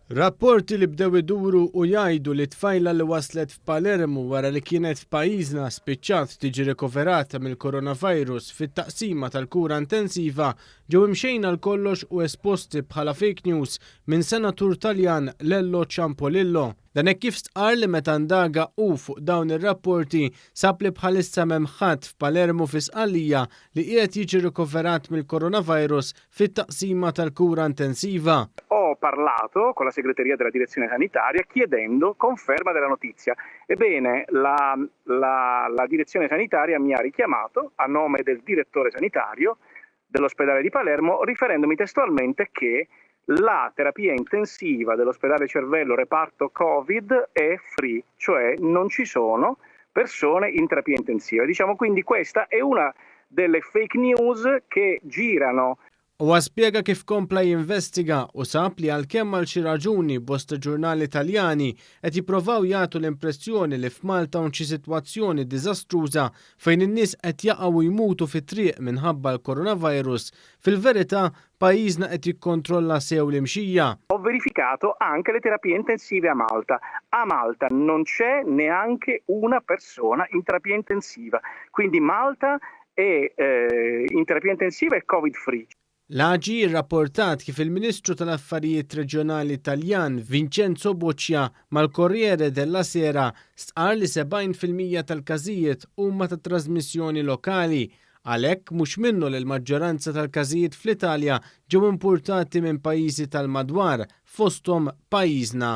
Rapporti li bdew iduru u jgħidu li tfajla li waslet f'Palermo wara li kienet f'pajjiżna spiċċat tiġi rikoverata mill-coronavirus fit-taqsima tal-kura intensiva ġew imxejna l-kollox u esposti bħala fake news minn senatur Taljan Lello Ciampolillo. Dan hekk kif stqar li meta ndaga fuq dawn ir-rapporti sab li bħalissa m'hemm ħadd f'Palermo fi Sqallija li qiegħed jiġi rikoverat mill-coronavirus fit-taqsima tal-kura intensiva. Ho parlato con la segreteria della direzione sanitaria chiedendo conferma della notizia. Ebbene, la direzione sanitaria mi ha richiamato a nome del direttore sanitario dell'ospedale di Palermo, riferendomi testualmente che la terapia intensiva dell'ospedale Cervello reparto Covid è free, cioè non ci sono persone in terapia intensiva. Diciamo quindi questa è una delle fake news che girano. U għaspiega kif kompla jinvestiga u sab li għalkemm għal xi raġuni bosta ġurnali Italjani qed jippruvaw jagħtu l-impressjoni li f'Malta hawn xi sitwazzjoni diżastruża fejn in-nies qed jaqgħu jmutu fit-triq minħabba l-coronavirus, fil-verità pajjiżna qed jikkontrolla sew l-imxija. Ho verificato anche le terapie intensive a Malta. A Malta non c'è neanche una persona in terapia intensiva. Quindi Malta è in terapia intensiva e Covid free. L-AGI rrapportat kif il-Ministru tal-Affarijiet Reġjonali Taljan Vincenzo Boccia mal-Corriere della Sera stqar li 70% tal-każijiet huma ta' trasmissjoni lokali. Għalhekk mhux minnu li l-maġġoranza tal-każijiet fl-Italja ġew importati minn pajjiżi tal-madwar fosthom pajjiżna.